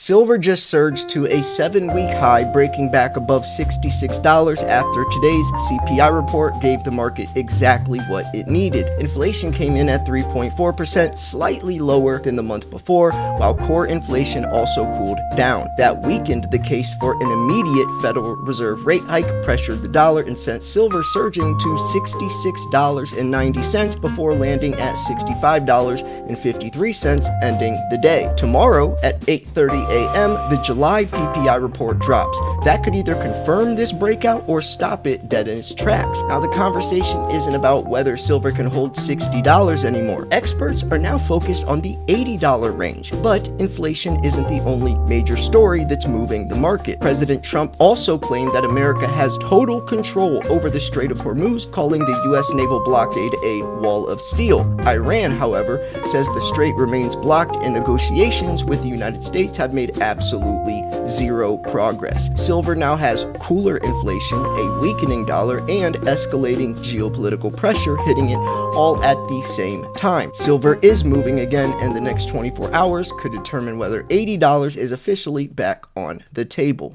Silver just surged to a 7-week high, breaking back above $66 after today's CPI report gave the market exactly what it needed. Inflation came in at 3.4%, slightly lower than the month before, while core inflation also cooled down. That weakened the case for an immediate Federal Reserve rate hike, pressured the dollar, and sent silver surging to $66.90 before landing at $65.53, ending the day. Tomorrow at 8:30 a.m., the July PPI report drops. That could either confirm this breakout or stop it dead in its tracks. Now, the conversation isn't about whether silver can hold $60 anymore. Experts are now focused on the $80 range, but inflation isn't the only major story that's moving the market. President Trump also claimed that America has total control over the Strait of Hormuz, calling the U.S. naval blockade a wall of steel. Iran, however, says the strait remains blocked and negotiations with the United States have made absolutely zero progress. Silver now has cooler inflation, a weakening dollar, and escalating geopolitical pressure hitting it all at the same time. Silver is moving again, and the next 24 hours could determine whether $80 is officially back on the table.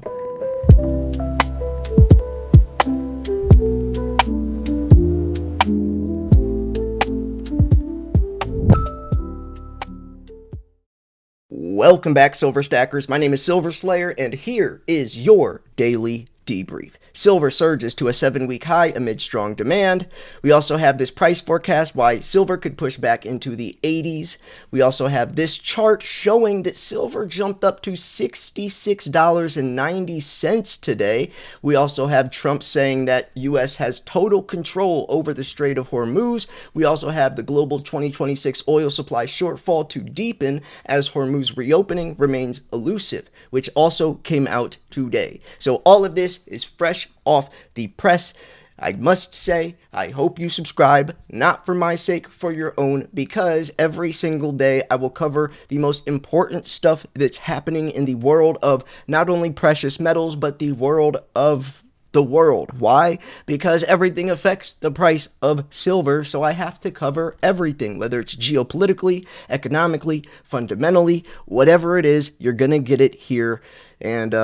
Welcome back, Silver Stackers. My name is Silver Slayer, and here is your daily debrief. Silver surges to a 7-week high amid strong demand. We also have this price forecast why silver could push back into the 80s. We also have this chart showing that silver jumped up to $66.90 today. We also have Trump saying that U.S. has total control over the Strait of Hormuz. We also have the global 2026 oil supply shortfall to deepen as Hormuz reopening remains elusive, which also came out today. So all of this is fresh off the press. I must say, I hope you subscribe, not for my sake, for your own, because every single day I will cover the most important stuff that's happening in the world of not only precious metals, but the world of the world. Why? Because everything affects the price of silver, so I have to cover everything, whether it's geopolitically, economically, fundamentally, whatever it is, you're gonna get it here, and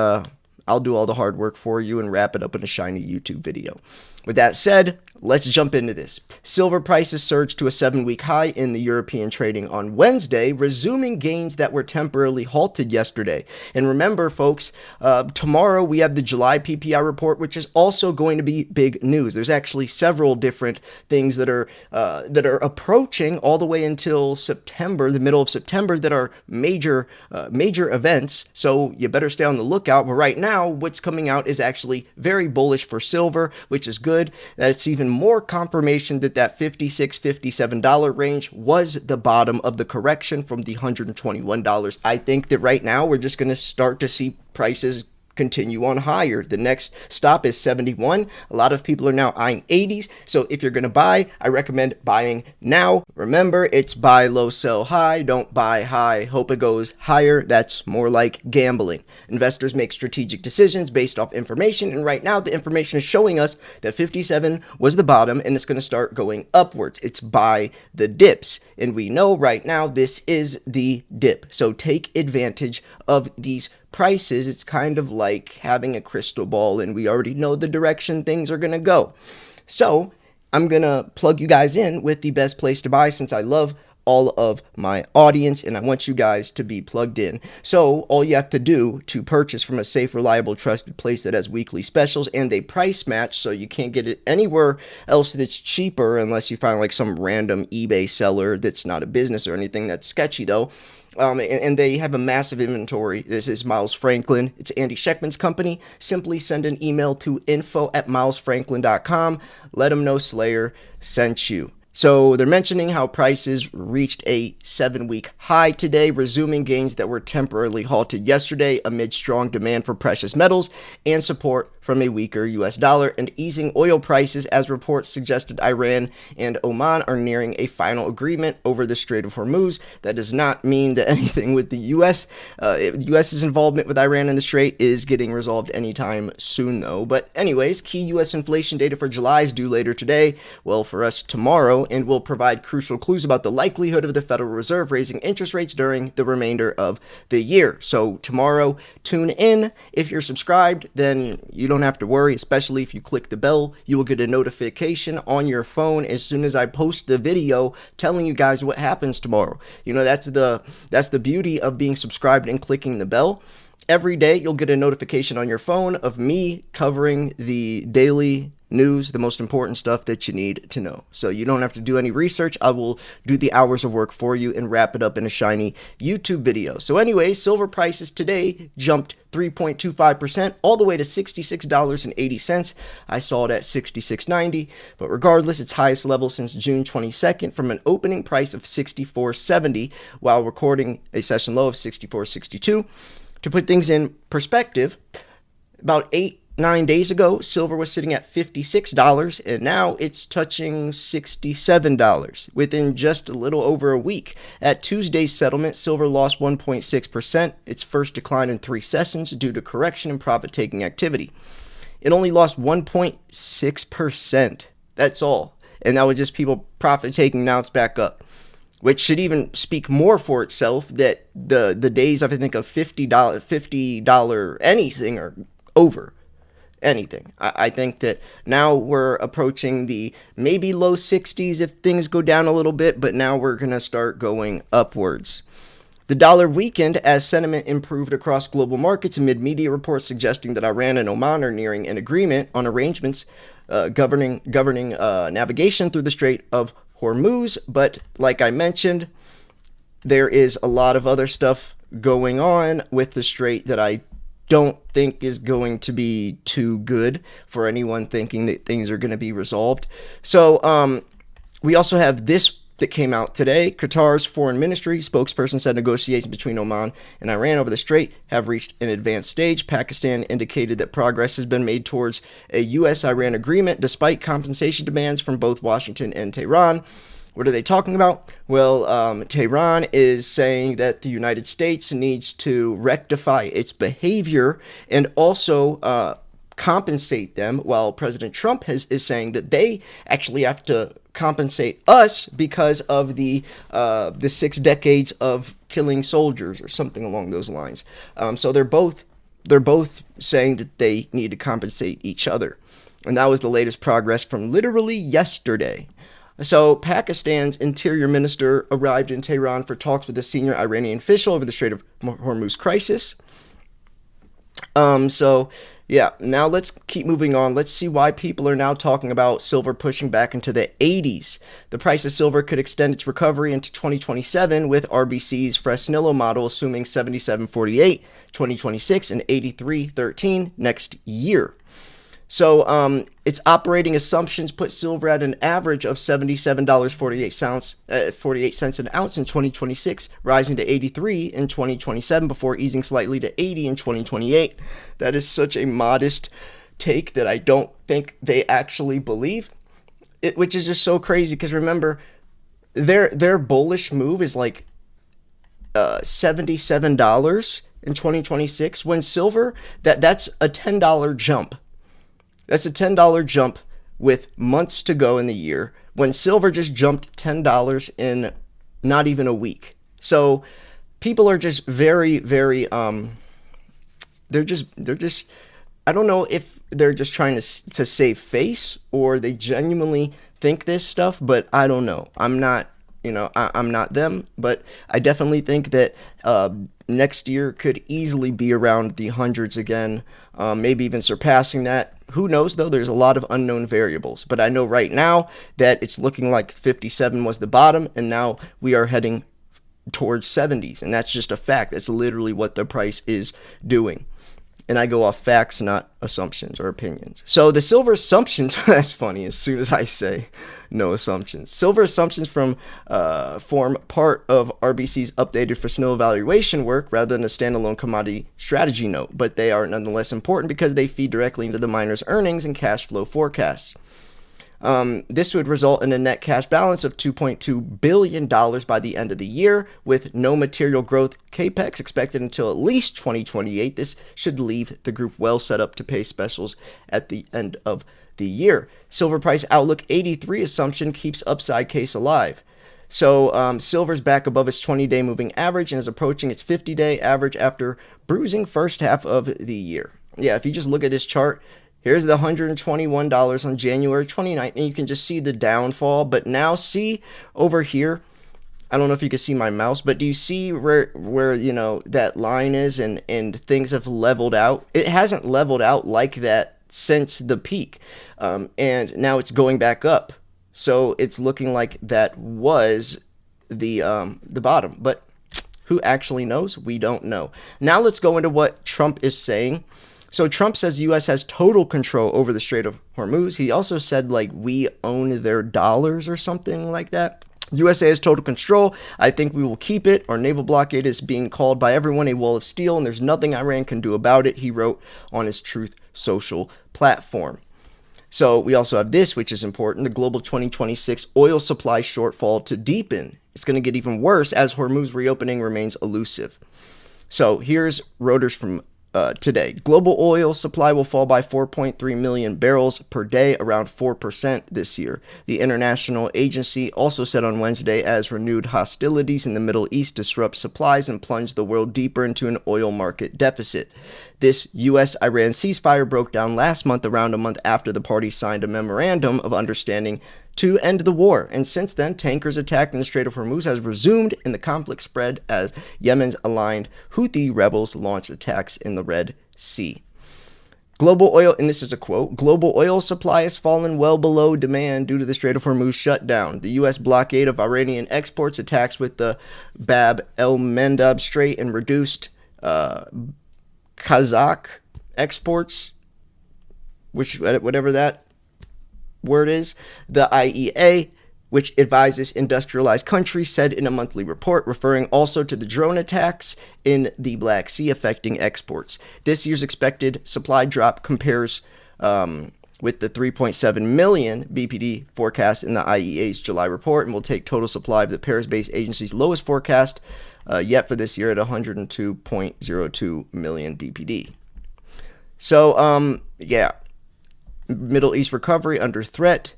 I'll do all the hard work for you and wrap it up in a shiny YouTube video. With that said, let's jump into this. Silver prices surged to a 7-week high in the European trading on Wednesday, resuming gains that were temporarily halted yesterday. And remember, folks, tomorrow we have the July PPI report, which is also going to be big news. There's actually several different things that are approaching all the way until September, the middle of September, that are major events. So you better stay on the lookout. But right now, what's coming out is actually very bullish for silver, which is good. That's even more confirmation that $56, $57 range was the bottom of the correction from the $121. I think that right now we're just going to start to see prices continue on higher. The next stop is 71. A lot of people are now eyeing 80s. So if you're going to buy, I recommend buying now. Remember, it's buy low, sell high. Don't buy high, hope it goes higher. That's more like gambling. Investors make strategic decisions based off information. And right now, the information is showing us that 57 was the bottom and it's going to start going upwards. It's buy the dips. And we know right now this is the dip. So take advantage of these prices. It's kind of like having a crystal ball and we already know the direction things are going to go. So I'm going to plug you guys in with the best place to buy, since I love all of my audience and I want you guys to be plugged in. So all you have to do to purchase from a safe, reliable, trusted place that has weekly specials and they price match, so you can't get it anywhere else that's cheaper unless you find like some random eBay seller that's not a business or anything. That's sketchy though. And they have a massive inventory. This is Miles Franklin. It's Andy Scheckman's company. Simply send an email to info@milesfranklin.com. Let them know Slayer sent you. So they're mentioning how prices reached a 7-week high today, resuming gains that were temporarily halted yesterday amid strong demand for precious metals and support from a weaker U.S. dollar and easing oil prices, as reports suggested Iran and Oman are nearing a final agreement over the Strait of Hormuz. That does not mean that anything with the U.S. U.S.'s involvement with Iran in the Strait is getting resolved anytime soon, though. But anyways, key U.S. inflation data for July is due later today. Well, for us tomorrow, tomorrow and will provide crucial clues about the likelihood of the Federal Reserve raising interest rates during the remainder of the year. So tomorrow, tune in. If you're subscribed, then you don't have to worry, especially if you click the bell. You will get a notification on your phone as soon as I post the video telling you guys what happens tomorrow. You know, that's the beauty of being subscribed and clicking the bell. Every day you'll get a notification on your phone of me covering the daily news, the most important stuff that you need to know. So you don't have to do any research. I will do the hours of work for you and wrap it up in a shiny YouTube video. So anyways, silver prices today jumped 3.25% all the way to $66.80. I saw it at $66.90, but regardless, its highest level since June 22nd from an opening price of $64.70 while recording a session low of $64.62. To put things in perspective, about 8-9 days ago, silver was sitting at $56, and now it's touching $67 within just a little over a week. At Tuesday's settlement, silver lost 1.6%, its first decline in 3 sessions due to correction and profit-taking activity. It only lost 1.6%. That's all. And that was just people profit-taking. Now it's back up, which should even speak more for itself that the days of, I think, of $50 anything are over. Anything. I think that now we're approaching the maybe low 60s if things go down a little bit, but now we're going to start going upwards. The dollar weakened as sentiment improved across global markets amid media reports suggesting that Iran and Oman are nearing an agreement on arrangements governing navigation through the Strait of Hormuz. But like I mentioned, there is a lot of other stuff going on with the strait that I don't think is going to be too good for anyone thinking that things are going to be resolved. So we also have this that came out today. Qatar's foreign ministry spokesperson said negotiations between Oman and Iran over the strait have reached an advanced stage. Pakistan indicated that progress has been made towards a U.S.-Iran agreement despite compensation demands from both Washington and Tehran. What are they talking about? Well, Tehran is saying that the United States needs to rectify its behavior and also compensate them, while President Trump is saying that they actually have to compensate us because of the 6 decades of killing soldiers or something along those lines. So they're both saying that they need to compensate each other. And that was the latest progress from literally yesterday. So Pakistan's interior minister arrived in Tehran for talks with a senior Iranian official over the Strait of Hormuz crisis. So yeah, now let's keep moving on. Let's see why people are now talking about silver pushing back into the 80s. The price of silver could extend its recovery into 2027 with RBC's Fresnillo model assuming 77.48 2026 and 83.13 next year. So its operating assumptions put silver at an average of $77.48 an ounce in 2026, rising to 83 in 2027 before easing slightly to 80 in 2028. That is such a modest take that I don't think they actually believe, which is just so crazy because remember, their bullish move is like $77 in 2026 when silver, that's a $10 jump. That's a $10 jump with months to go in the year when silver just jumped $10 in not even a week. So people are just very, very, they're just, I don't know if they're just trying to save face or they genuinely think this stuff, but I don't know. I'm not, I'm not them, but I definitely think that next year could easily be around the hundreds again, maybe even surpassing that. Who knows, though? There's a lot of unknown variables. But I know right now that it's looking like 57 was the bottom, and now we are heading towards 70s. And that's just a fact. That's literally what the price is doing. And I go off facts, not assumptions or opinions. So the silver assumptions, that's funny, as soon as I say no assumptions. Silver assumptions form part of RBC's updated Fresnillo evaluation work rather than a standalone commodity strategy note, but they are nonetheless important because they feed directly into the miner's earnings and cash flow forecasts. This would result in a net cash balance of $2.2 billion by the end of the year, with no material growth capex expected until at least 2028. This should leave the group well set up to pay specials at the end of the year. Silver price outlook 83 assumption keeps upside case alive. So silver's back above its 20-day moving average and is approaching its 50-day average after bruising first half of the year. Yeah, if you just look at this chart, here's the $121 on January 29th, and you can just see the downfall. But now see over here, I don't know if you can see my mouse, but do you see where you know that line is and things have leveled out? It hasn't leveled out like that since the peak, and now it's going back up. So it's looking like that was the bottom, but who actually knows? We don't know. Now let's go into what Trump is saying. So Trump says the U.S. has total control over the Strait of Hormuz. He also said, like, we own their dollars or something like that. USA has total control. I think we will keep it. Our naval blockade is being called by everyone a wall of steel, and there's nothing Iran can do about it, he wrote on his Truth Social platform. So we also have this, which is important, the global 2026 oil supply shortfall to deepen. It's going to get even worse as Hormuz reopening remains elusive. So here's Reuters from today. Global oil supply will fall by 4.3 million barrels per day, around 4% this year. The international agency also said on Wednesday, as renewed hostilities in the Middle East disrupt supplies and plunge the world deeper into an oil market deficit. This U.S.-Iran ceasefire broke down last month, around a month after the parties signed a memorandum of understanding to end the war. And since then, tankers attacked in the Strait of Hormuz has resumed, and the conflict spread as Yemen's aligned Houthi rebels launched attacks in the Red Sea. Global oil, and this is a quote, global oil supply has fallen well below demand due to the Strait of Hormuz shutdown. The U.S. blockade of Iranian exports, attacks with the Bab el-Mandab Strait, and reduced Kazakh exports, which whatever that word is. The IEA, which advises industrialized countries, said in a monthly report, referring also to the drone attacks in the Black Sea affecting exports. This year's expected supply drop compares with the 3.7 million BPD forecast in the IEA's July report, and will take total supply of the Paris-based agency's lowest forecast yet for this year at 102.02 million BPD. So, yeah. Middle East recovery under threat.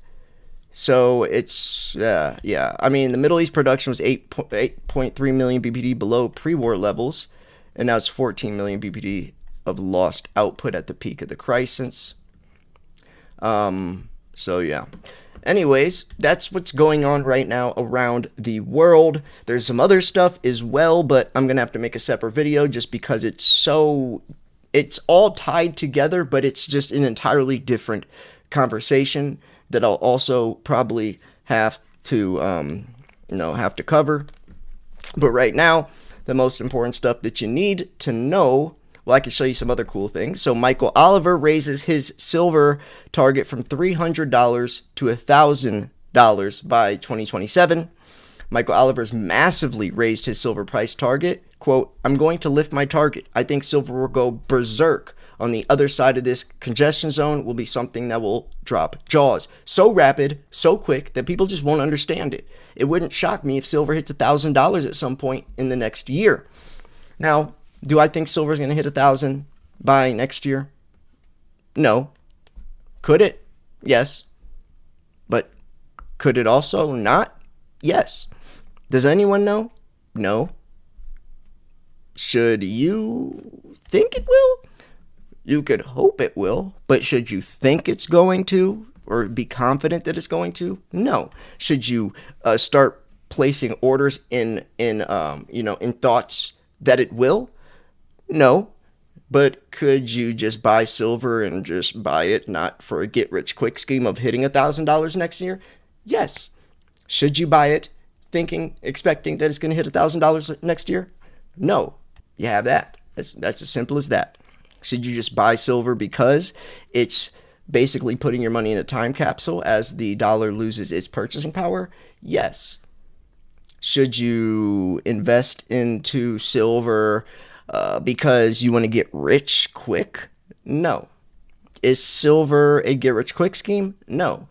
So it's, yeah. I mean, the Middle East production was 8.3 million BPD below pre-war levels, and now it's 14 million BPD of lost output at the peak of the crisis. So yeah. Anyways, that's what's going on right now around the world. There's some other stuff as well, but I'm gonna have to make a separate video just because it's all tied together, but it's just an entirely different conversation that I'll also probably have to, have to cover. But right now, the most important stuff that you need to know, well, I can show you some other cool things. So Michael Oliver raises his silver target from $300 to $1,000 by 2027. Michael Oliver's massively raised his silver price target. Quote, I'm going to lift my target. I think silver will go berserk. On the other side of this congestion zone will be something that will drop jaws. So rapid, so quick that people just won't understand it. It wouldn't shock me if silver hits $1,000 at some point in the next year. Now, do I think silver is going to hit 1,000 by next year? No. Could it? Yes. But could it also not? Yes. Does anyone know? No. Should you think it will? You could hope it will, but should you think it's going to, or be confident that it's going to? No. Should you start placing orders in thoughts that it will? No. But could you just buy silver and just buy it, not for a get-rich-quick scheme of hitting $1,000 next year? Yes. Should you buy it expecting that it's going to hit $1,000 next year? No. You have that. That's as simple as that. Should you just buy silver because it's basically putting your money in a time capsule as the dollar loses its purchasing power? Yes. Should you invest into silver because you want to get rich quick? No. Is silver a get-rich-quick scheme? No.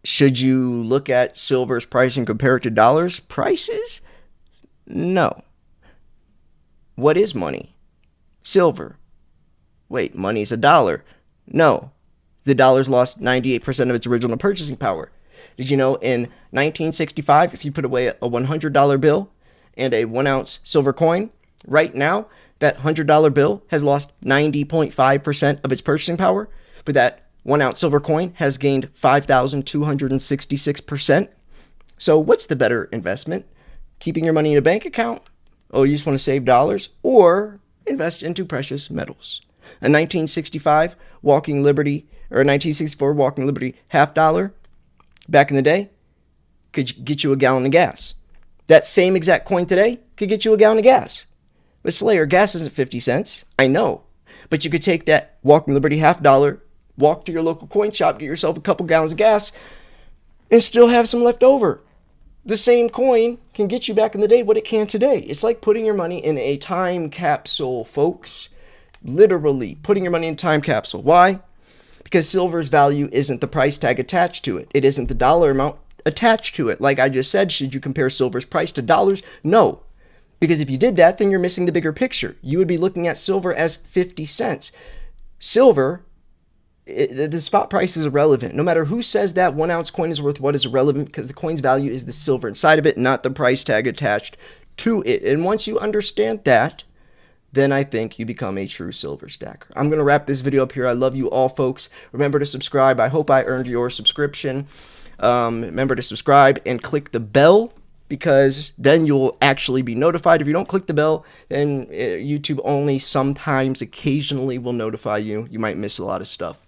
Should you look at silver's price and compare it to dollars' prices? No. What is money? Silver. Wait, money's a dollar. No. The dollar's lost 98% of its original purchasing power. Did you know in 1965, if you put away a $100 bill and a 1-ounce silver coin, right now, that $100 bill has lost 90.5% of its purchasing power, but that 1-ounce silver coin has gained 5,266%. So what's the better investment? Keeping your money in a bank account? Oh, you just want to save dollars? Or invest into precious metals? A 1965 Walking Liberty or a 1964 Walking Liberty $50 back in the day could get you a gallon of gas. That same exact coin today could get you a gallon of gas. But Slayer, gas isn't 50 cents. I know. But you could take that Walking Liberty $50, walk to your local coin shop, get yourself a couple gallons of gas, and still have some left over. The same coin can get you back in the day what it can today. It's like putting your money in a time capsule, folks. Literally putting your money in a time capsule. Why? Because silver's value isn't the price tag attached to it. It isn't the dollar amount attached to it. Like I just said, should you compare silver's price to dollars? No. Because if you did that, then you're missing the bigger picture. You would be looking at silver as 50 cents. Silver, the spot price is irrelevant. No matter who says that 1-ounce coin is worth what is irrelevant, because the coin's value is the silver inside of it, not the price tag attached to it. And once you understand that, then I think you become a true silver stacker. I'm going to wrap this video up here. I love you all, folks. Remember to subscribe. I hope I earned your subscription. Remember to subscribe and click the bell, because then you'll actually be notified. If you don't click the bell, then YouTube only sometimes, occasionally will notify you. You might miss a lot of stuff.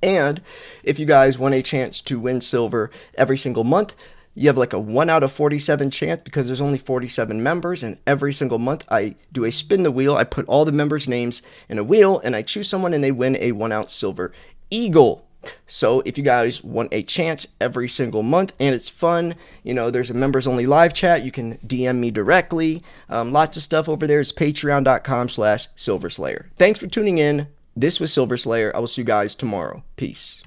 And if you guys want a chance to win silver every single month, you have like a 1 out of 47 chance, because there's only 47 members, and every single month I do a spin the wheel. I put all the members' names in a wheel, and I choose someone, and they win a 1-ounce silver eagle. So if you guys want a chance every single month, and it's fun, you know, there's a members only live chat. You can DM me directly. Lots of stuff over there. It's patreon.com/silverslayer. Thanks for tuning in. This was Silver Slayer. I will see you guys tomorrow. Peace.